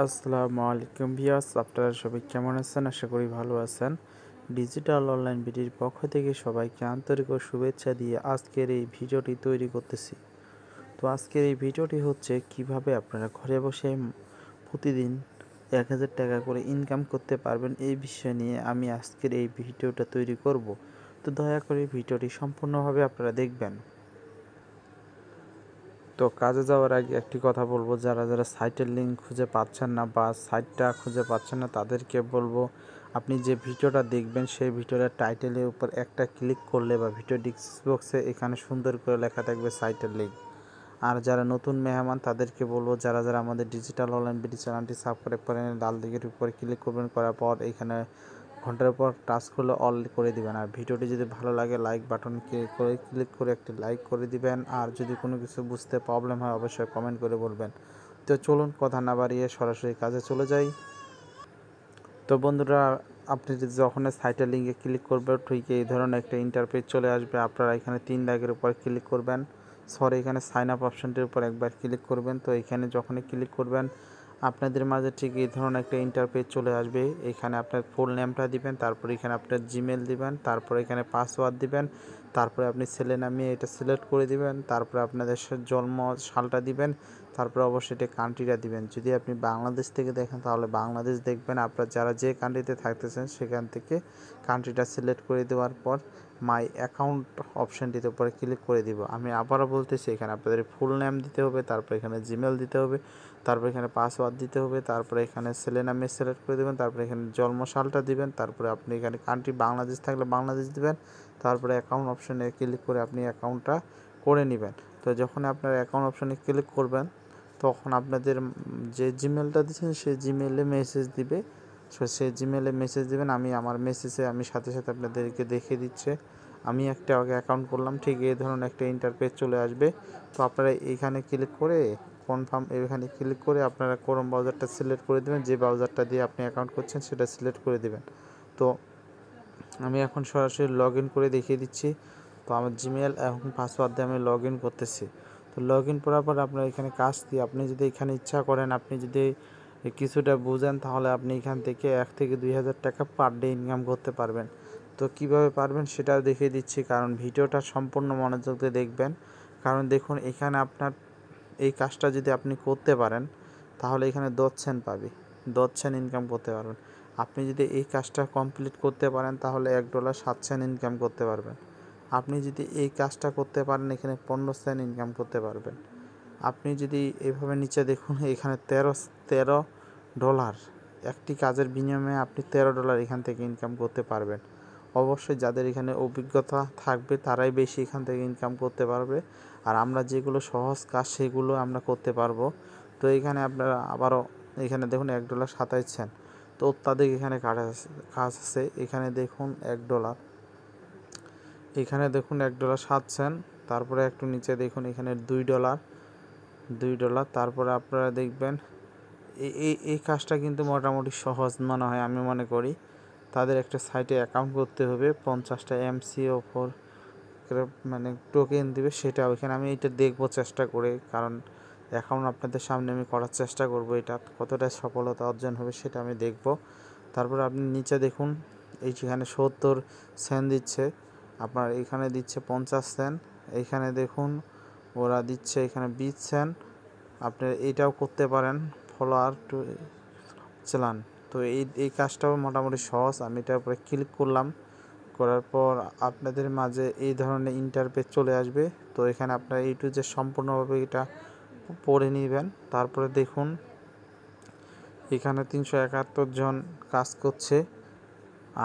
আসসালামু আলাইকুম ভিউয়ার্স, আপনারা সবাই কেমন আছেন? আশা করি ভালো আছেন। ডিজিটাল অনলাইন বিডির পক্ষ থেকে সবাইকে আন্তরিক ও শুভেচ্ছা দিয়ে আজকের এই ভিডিওটি তৈরি করতেছি। তো আজকের এই ভিডিওটি হচ্ছে কিভাবে আপনারা ঘরে বসে প্রতিদিন 1000 টাকা করে ইনকাম করতে পারবেন, এই বিষয় নিয়ে আমি আজকের এই ভিডিওটা তৈরি করব। তো দয়া করে ভিডিওটি সম্পূর্ণভাবে আপনারা দেখবেন। তো কাজে যাওয়ার আগে একটি কথা বলবো, যারা সাইটের লিঙ্ক খুঁজে পাচ্ছেন না বা সাইটটা খুঁজে পাচ্ছেন না তাদেরকে বলবো, আপনি যে ভিডিওটা দেখবেন সেই ভিডিওটার টাইটেলের উপর একটা ক্লিক করলে বা ভিডিও ডিসক্রিপশন এখানে সুন্দর করে লেখা থাকবে সাইটের লিঙ্ক। আর যারা নতুন মেহমান তাদেরকে বলবো, যারা আমাদের ডিজিটাল অনলাইন বিডি চ্যানেলটি সাবস্ক্রাইব করেন, লাল দিকের উপরে ক্লিক করবেন, করার পর এখানে ঘন্টার উপর টাচ করলে অল করে দিবেন। আর ভিডিওটি যদি ভালো লাগে লাইক বাটন ক্লিক করে একটি লাইক করে দিবেন। আর যদি কোনো কিছু বুঝতে প্রবলেম হয় অবশ্যই কমেন্ট করে বলবেন। তো চলুন কথা না বাড়িয়ে সরাসরি কাজে চলে যাই। তো বন্ধুরা, আপনি যখন সাইটের লিঙ্কে ক্লিক করবেন ঠিক এই ধরনের একটা ইন্টারপেজ চলে আসবে। আপনারা এখানে 3 দাগের উপর ক্লিক করবেন, এখানে সাইন আপ অপশনটির উপর একবার ক্লিক করবেন। তো এখানে যখনই ক্লিক করবেন আপনাদের মাঝে ঠিক এই ধরনের একটা ইন্টারপেজ চলে আসবে। এখানে আপনার ফুল নেমটা দিবেন, তারপরে এখানে আপনার জিমেল দিবেন, তারপরে এখানে পাসওয়ার্ড দিবেন, তারপরে আপনি ছেলে নামিয়ে এটা সিলেক্ট করে দিবেন, তারপরে আপনাদের জন্ম সালটা দিবেন, তারপরে অবশ্যই এটা কান্ট্রিটা দিবেন। যদি আপনি বাংলাদেশ থেকে দেখেন তাহলে বাংলাদেশ দেখবেন। আপনার যারা যে কান্ট্রিতে থাকতেছেন সেখান থেকে কান্ট্রিটা সিলেক্ট করে দেওয়ার পর মাই অ্যাকাউন্ট অপশানটির উপরে ক্লিক করে দিব। আমি আবারও বলতেছি, এখানে আপনাদের ফুল নেম দিতে হবে, তারপরে এখানে জিমেল দিতে হবে, তারপরে এখানে পাসওয়ার্ড দিতে হবে, তারপরে এখানে ছেলে নামে সিলেক্ট করে দেবেন, তারপরে এখানে জন্ম সালটা দিবেন, তারপরে আপনি এখানে কান্ট্রি বাংলাদেশ থাকলে বাংলাদেশ দিবেন, তারপরে অ্যাকাউন্ট অপশানে ক্লিক করে আপনি অ্যাকাউন্টটা করে নেবেন। তো যখন আপনার অ্যাকাউন্ট অপশানে ক্লিক করবেন তখন আপনাদের যে জিমেলটা দিচ্ছেন সেই জিমেলে মেসেজ দিবে। সেই জিমেলে মেসেজ দিবেন। আমি আমার মেসেজে আমি সাথে সাথে আপনাদেরকে দেখিয়ে দিচ্ছে। আমি একটা অ্যাকাউন্ট করলাম, ঠিক এই ধরনের একটা ইন্টারপেজ চলে আসবে। তো আপনারা এইখানে ক্লিক করে কনফার্ম, এখানে ক্লিক করে আপনারা ক্রোম ব্রাউজারটা সিলেক্ট করে দেবেন। যে ব্রাউজারটা দিয়ে আপনি অ্যাকাউন্ট করছেন সেটা সিলেক্ট করে দেবেন। তো আমি এখন সরাসরি লগ ইন করে দেখিয়ে দিচ্ছি। তো আমার জিমেল এবং পাসওয়ার্ড দিয়ে আমি লগ ইন করতেছি। তো লগ ইন করার পর আপনার এখানে কাজ দিয়ে আপনি যদি এখানে ইচ্ছা করেন, আপনি যদি কিছুটা বুঝেন তাহলে আপনি এখান থেকে 1 থেকে 2000 টাকা পার ডে ইনকাম করতে পারবেন। তো কিভাবে পারবেন সেটাও দেখিয়ে দিচ্ছি, কারণ ভিডিওটা সম্পূর্ণ মনোযোগ দিয়ে দেখবেন। কারণ দেখুন, এখানে আপনার এই কাজটা যদি আপনি করতে পারেন তাহলে এখানে $10 পাবে, $10 ইনকাম করতে পারবেন। আপনি যদি এই কাজটা কমপ্লিট করতে পারেন তাহলে $1 7 ইনকাম করতে পারবেন। আপনি যদি এই কাজটা করতে পারেন এখানে $15 ইনকাম করতে পারবেন। আপনি যদি এভাবে নিচে দেখুন, এখানে $13 একটি কাজের বিনিময়ে আপনি $13 এখান থেকে ইনকাম করতে পারবেন। অবশ্যই যাদের এখানে অভিজ্ঞতা থাকবে তারাই বেশি এখান থেকে ইনকাম করতে পারবে। আর আমরা যেগুলো সহজ কাজ সেগুলো আমরা করতে পারবো। তো এখানে আপনারা আবারও এখানে দেখুন $1.27। তো অত্যাধিক এখানে কাজ আছে। এখানে দেখুন $1, এখানে দেখুন $1.07। তারপরে একটু নিচে দেখুন এখানে $2। তারপরে আপনারা দেখবেন এই কাজটা কিন্তু মোটামুটি সহজ মনে হয়, আমি মনে করি। তাদের একটা সাইটে অ্যাকাউন্ট করতে হবে, 50টা MCO ফর মানে টোকেন দেবে, সেটা ওইখানে আমি এটা দেখবো চেষ্টা করে, কারণ অ্যাকাউন্ট আপনাদের সামনে আমি করার চেষ্টা করব। এটা কতটা সফলতা অর্জন হবে সেটা আমি দেখব। তারপর আপনি নিচে দেখুন এই যেখানে 70 সেন্ট দিচ্ছে, আপনার এখানে দিচ্ছে 50 সেন্ট, এইখানে দেখুন ওরা দিচ্ছে এখানে 20 সেন্ট। আপনি এটাও করতে পারেন, ফলোয়ার টু চালান। তো এই কাজটাও মোটামুটি সহজ। আমি এটার উপরে ক্লিক করলাম, করার পর আপনাদের মাঝে এই ধরনের ইন্টারপেজ চলে আসবে। তো এখানে আপনারা যে সম্পূর্ণভাবে এটা পড়ে নেবেন। তারপরে দেখুন এখানে 371 জন কাজ করছে,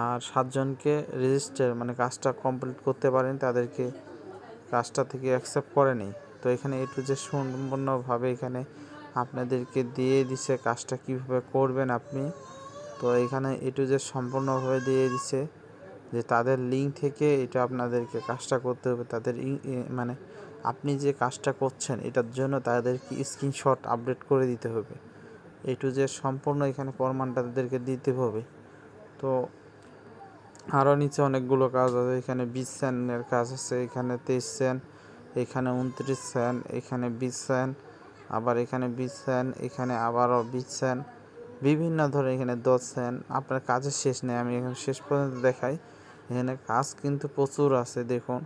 আর 7 জনকে রেজিস্টার মানে কাজটা কমপ্লিট করতে পারেন, তাদেরকে কাজটা থেকে অ্যাকসেপ্ট করেনি। তো এখানে যে সম্পূর্ণভাবে এখানে আপনাদেরকে দিয়ে দিছে কাজটা কীভাবে করবেন আপনি। তো এখানে যে সম্পূর্ণভাবে দিয়ে দিছে যে তাদের লিঙ্ক থেকে এটা আপনাদেরকে কাজটা করতে হবে। তাদের মানে আপনি যে কাজটা করছেন এটার জন্য তাদেরকে স্ক্রিনশট আপডেট করে দিতে হবে। যে সম্পূর্ণ এখানে প্রমাণটা তাদেরকে দিতে হবে। তো আরও নিচে অনেকগুলো কাজ আছে। এখানে 20 সেন্টের কাজ আছে, এখানে 23 সেন্ট, এখানে 29 সেন্ট, এখানে 20 সেন্ট, আবার এখানে 20 সেন্ট, এখানে আবারও 20 সেন্ট। বিভিন্ন ধরনের এখানে ধরছেন। আপনার কাজের শেষ নেই, আমি এখন শেষ পর্যন্ত দেখাই। এখানে কাজ কিন্তু প্রচুর আছে, দেখুন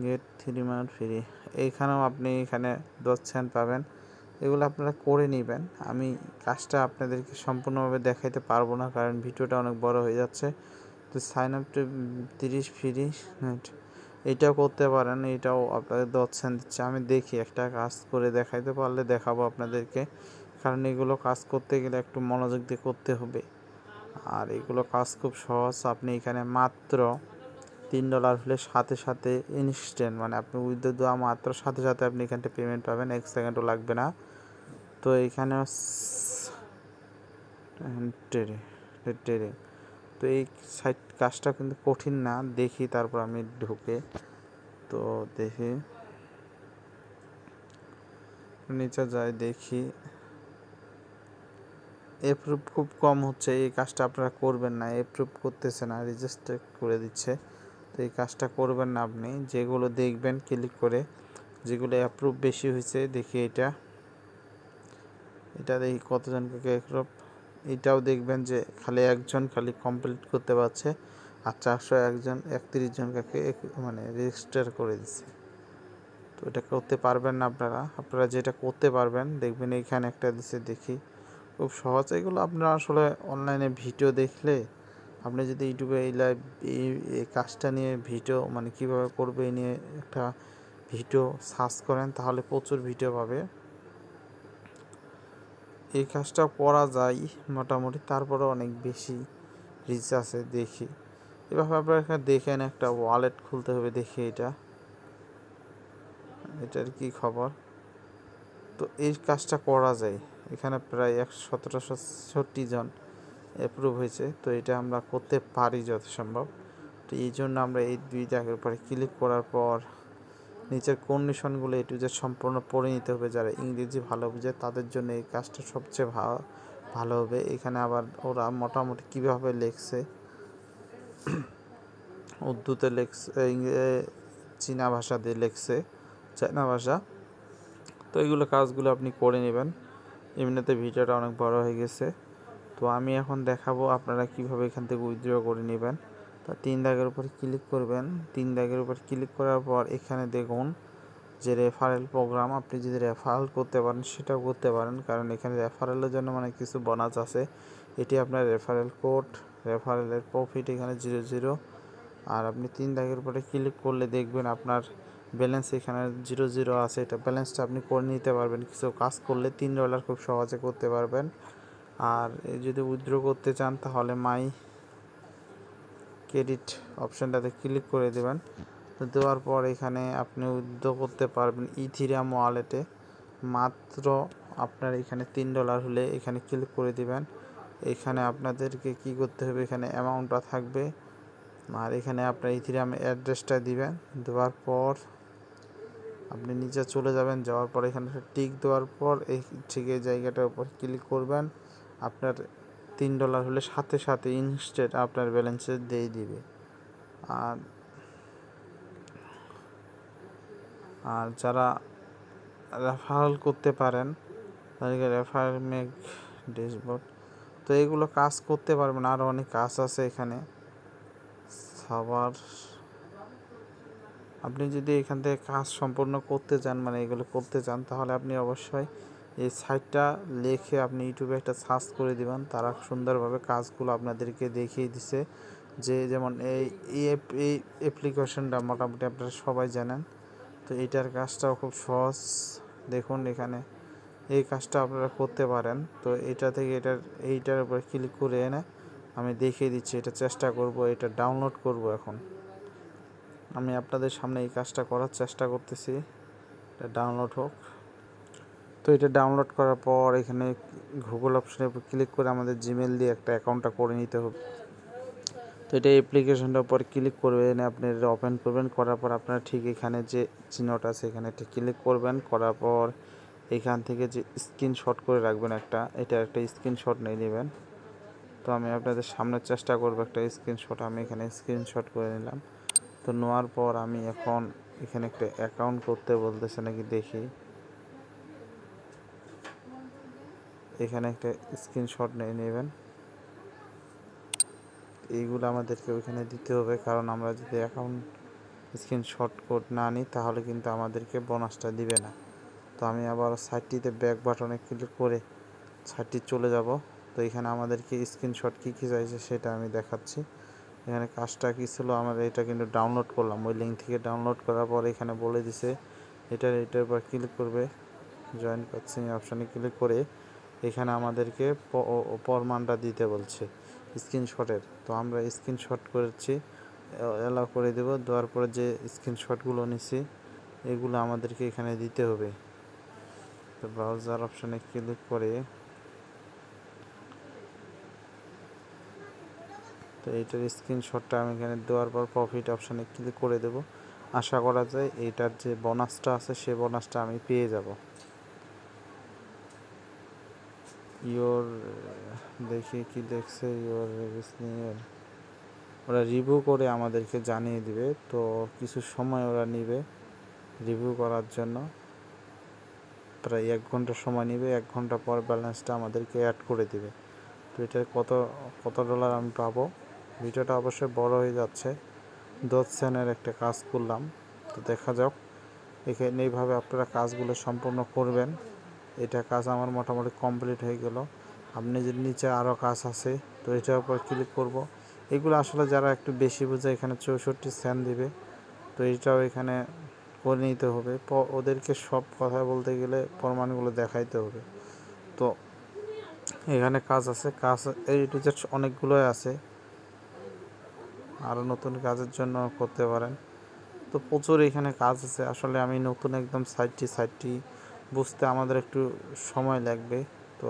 গেট 3 মান্থ ফ্রি, এইখানেও আপনি এখানে ধরছেন পাবেন। এগুলো আপনারা করে নেবেন। আমি কাজটা আপনাদেরকে সম্পূর্ণভাবে দেখাইতে পারবো না, কারণ ভিডিওটা অনেক বড় হয়ে যাচ্ছে। তো sign up to 30 free net, এটাও করতে পারেন, এটাও আপনাদের ধরছেন দিচ্ছে। আমি দেখি একটা কাজ করে দেখাইতে পারলে দেখাবো আপনাদেরকে, কারণ এগুলো কাজ করতে গেলে একটু মনোযোগ দিয়ে করতে হবে। আর এগুলো কাজ খুব সহজ। আপনি এখানে মাত্র $3 হলে সাথে সাথে ইনস্ট্যান্ট, মানে আপনি উইথড্র দেওয়া মাত্র সাথে সাথে আপনি এখান থেকে পেমেন্ট পাবেন, 1 সেকেন্ডও লাগবে না। তো এইখানে ট্রেডিং, তো এই সাইট কাজটা কিন্তু কঠিন না। দেখি তারপর আমি ঢুকে, তো দেখি নিচে যাই, দেখি অ্যাপ্রুভ খুব কম হচ্ছে। এই কাজটা আপনারা করবেন না, অ্যাপ্রুভ করতেছে না, রেজিস্টার করে দিচ্ছে। তো এই কাজটা করবেন না আপনি। যেগুলো দেখবেন ক্লিক করে, যেগুলো অ্যাপ্রুভ বেশি হয়েছে, দেখি এটা দেখি কতজনকে অ্যাপ্রুভ। এটাও দেখবেন যে খালি একজন খালি কমপ্লিট করতে পারছে, আর 431 জনকে মানে রেজিস্টার করে দিচ্ছে। তো এটা করতে পারবেন না আপনারা যেটা করতে পারবেন, দেখবেন এইখানে একটা দিচ্ছে, দেখি খুব সহজ। এগুলো আপনারা আসলে অনলাইনে ভিডিও দেখলে, আপনি যদি ইউটিউবে এই কাজটা নিয়ে ভিডিও, মানে কীভাবে করবে এই নিয়ে একটা ভিডিও সার্চ করেন, তাহলে প্রচুর ভিডিও পাবে। এই কাজটা করা যায় মোটামুটি, তারপরে অনেক বেশি রিচ আছে। দেখি এভাবে আপনারা এখানে দেখেন, একটা ওয়ালেট খুলতে হবে। দেখি এটার কি খবর। তো এই কাজটা করা যায়। এখানে প্রায় 1760 জন অ্যাপ্রুভ হয়েছে। তো এটা আমরা করতে পারি যত সম্ভব। তো এই জন্য আমরা এই 2 জায়গার উপরে ক্লিক করার পর নিচের কন্ডিশনগুলো জেড সম্পূর্ণ পড়ে নিতে হবে। যারা ইংরেজি ভালো বুঝে তাদের জন্য এই কাজটা সবচেয়ে ভালো হবে। এখানে আবার ওরা মোটামুটি কীভাবে লেখছে, উর্দুতে লেখছে, চীনা ভাষা দিয়ে লেখছে, চায়না ভাষা। তো এইগুলো কাজগুলো আপনি করে নেবেন। এমনিতে ভিডিওটা অনেক বড় হয়ে গেছে। তো আমি এখন দেখাবো আপনারা কিভাবে এখান থেকে উইথড্র করে নেবেন। তা 3 দাগের উপর ক্লিক করবেন। 3 দাগের উপর ক্লিক করার পর এখানে দেখুন যে রেফারেল প্রোগ্রাম, আপনি যদি রেফারেল করতে পারেন সেটাও করতে পারেন, কারণ এখানে রেফারেলের জন্য মানে কিছু বোনাস আছে। এটি আপনার রেফারেল কোড, রেফারেলের প্রফিট এখানে 00। আর আপনি 3 দাগের উপরে ক্লিক করলে দেখবেন আপনার ব্যালেন্স এখানে 00 আছে। এটা ব্যালেন্সটা আপনি করে নিতে পারবেন, কিছু কাজ করলে $3 খুব সহজে করতে পারবেন। আর যদি উইথড্র করতে চান তাহলে মাই ক্রেডিট অপশানটাতে ক্লিক করে দেবেন। দেওয়ার পর এখানে আপনি উইথড্র করতে পারবেন ইথিরিয়াম ওয়ালেটে। মাত্র আপনার এখানে $3 হলে এখানে ক্লিক করে দিবেন। এখানে আপনাদেরকে কি করতে হবে, এখানে অ্যামাউন্টটা থাকবে, আর এখানে আপনার ইথিরিয়ামের অ্যাড্রেসটা দিবেন। দেওয়ার পর আপনি নিচে চলে যাবেন, যাওয়ার পর এখানে টিক দেওয়ার পর এই ঠিক এই জায়গাটার উপর ক্লিক করবেন। আপনার $3 হলে সাথে সাথে ইনস্ট্যান্ট আপনার ব্যালেন্সে দিয়ে দিবে। আর যারা রেফারেল করতে পারেন তাদেরকে রেফারেল মেক ড্যাশবোর্ড, তো এগুলো কাজ করতে পারবেন। আরও অনেক কাজ আছে এখানে। সবার আপনি যদি এখান থেকে কাজ সম্পূর্ণ করতে চান, মানে এগুলো করতে চান, তাহলে আপনি অবশ্যই এই সাইটটা লিখে আপনি ইউটিউবে একটা সার্চ করে দিবেন। তারা সুন্দরভাবে কাজগুলো আপনাদেরকে দেখিয়ে দিছে। যে যেমন এই অ্যাপ্লিকেশনটা মোটামুটি আপনারা সবাই জানেন। তো এইটার কাজটাও খুব সহজ। দেখুন এখানে এই কাজটা আপনারা করতে পারেন। তো এটা থেকে এইটার উপরে ক্লিক করে এনে আমি দেখিয়ে দিচ্ছি। এটা চেষ্টা করব, এটা ডাউনলোড করব। এখন আমি আপনাদের সামনে এই কাজটা করার চেষ্টা করতেছি, এটা ডাউনলোড হোক। তো এটা ডাউনলোড করার পর এখানে গুগল অপশনের উপর ক্লিক করে আমাদের জিমেল দিয়ে একটা অ্যাকাউন্টটা করে নিতে হবে। তো এটা অ্যাপ্লিকেশনটার উপর ক্লিক করবেন, আপনি এটা ওপেন করবেন। করার পর আপনারা ঠিক এখানে যে চিহ্নটা আছে এখানে একটা ক্লিক করবেন। করার পর এখান থেকে যে স্ক্রিনশট করে রাখবেন এটা একটা স্ক্রিনশট নিয়ে নেবেন। তো আমি আপনাদের সামনে চেষ্টা করবো একটা স্ক্রিনশট, আমি এখানে স্ক্রিনশট করে নিলাম। তো নেওয়ার পর আমি এখন এখানে একটা অ্যাকাউন্ট করতে বলতেছে নাকি দেখি। এখানে একটা স্ক্রিনশট নিয়ে নেবেন। এইগুলো আমাদেরকে ওইখানে দিতে হবে, কারণ আমরা যদি অ্যাকাউন্ট স্ক্রিনশট কোড না নিই তাহলে কিন্তু আমাদেরকে বোনাসটা দিবে না। তো আমি আবার সাইটটিতে ব্যাক বাটনে ক্লিক করে সাইটটি চলে যাব। তো এখানে আমাদেরকে স্ক্রিনশট কী কী চাইছে সেটা আমি দেখাচ্ছি। এখানে কাজটা কী ছিল, আমরা এটা কিন্তু ডাউনলোড করলাম, ওই লিঙ্ক থেকে ডাউনলোড করার পর এখানে বলে দিছে এটার উপর ক্লিক করবে, জয়েন করছি অপশানে ক্লিক করে এখানে আমাদেরকে প্রমাণটা দিতে বলছে স্ক্রিনশটের। তো আমরা স্ক্রিনশট করেছি, অ্যালাউ করে দেব। দেওয়ার পরে যে স্ক্রিনশটগুলো নিছি এগুলো আমাদেরকে এখানে দিতে হবে। তো ব্রাউজার অপশানে ক্লিক করে তো এইটার স্ক্রিনশটটা আমি এখানে দেওয়ার পর প্রফিট অপশানে ক্লিক করে দেব। আশা করা যায় এইটার যে বোনাসটা আছে সে বোনাসটা আমি পেয়ে যাব। দেখি কি দেখছে ওরা রিভিউ করে আমাদেরকে জানিয়ে দিবে। তো কিছু সময় ওরা নিবে রিভিউ করার জন্য, প্রায় 1 ঘন্টা সময় নেবে। 1 ঘন্টা পর ব্যালেন্সটা আমাদেরকে অ্যাড করে দিবে। তো এটা কত ডলার আমি পাবো। ভিডিওটা অবশ্যই বড় হয়ে যাচ্ছে, 10 সেকেন্ডের একটা কাজ করলাম। তো দেখা যাক, এখানে এইভাবে আপনারা কাজগুলো সম্পূর্ণ করবেন। এটা কাজ আমার মোটামুটি কমপ্লিট হয়ে গেল। আপনি যদি নিচে আরও কাজ আছে তো এটার উপর ক্লিক করব। এগুলো আসলে যারা একটু বেশি বোঝে এখানে 64 সেন্ট দিবে। তো এইটাও এখানে করে নিতে হবে, ওদেরকে সব কথা বলতে গেলে প্রমাণগুলো দেখাইতে হবে। তো এখানে কাজ আছে, কাজ এই টু জেড অনেকগুলোই আছে, আরও নতুন কাজের জন্য করতে পারেন। তো প্রচুর এখানে কাজ আছে। আসলে আমি নতুন একদম সাইটটি বুঝতে আমাদের একটু সময় লাগবে। তো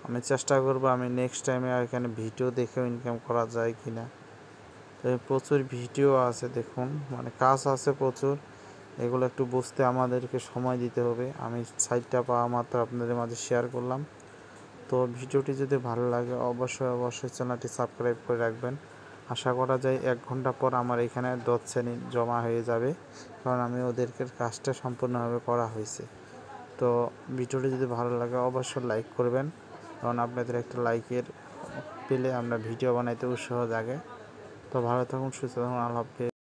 আমি চেষ্টা করব আমি নেক্সট টাইমে এখানে ভিডিও দেখেও ইনকাম করা যায় কি না। তো প্রচুর ভিডিও আছে, দেখুন মানে কাজ আছে প্রচুর, এগুলো একটু বুঝতে আমাদেরকে সময় দিতে হবে। আমি সাইটটা পাওয়া মাত্র আপনাদের মাঝে শেয়ার করলাম। তো ভিডিওটি যদি ভালো লাগে অবশ্যই চ্যানেলটি সাবস্ক্রাইব করে রাখবেন। আশা করা যায় 1 ঘন্টা পর আমার এখানে 10 সেন্ট জমা হয়ে যাবে, কারণ আমি ওদেরকে কাজটা সম্পূর্ণভাবে করা হয়েছে। তো ভিডিওটি যদি ভালো লাগে অবশ্যই লাইক করবেন, কারণ আপনাদের একটা লাইকের পেলে আমরা ভিডিও বানাইতে উৎসাহ জাগে। তো ভালো থাকুন, সুস্থ থাকুন, আল্লাহ হাফেজ।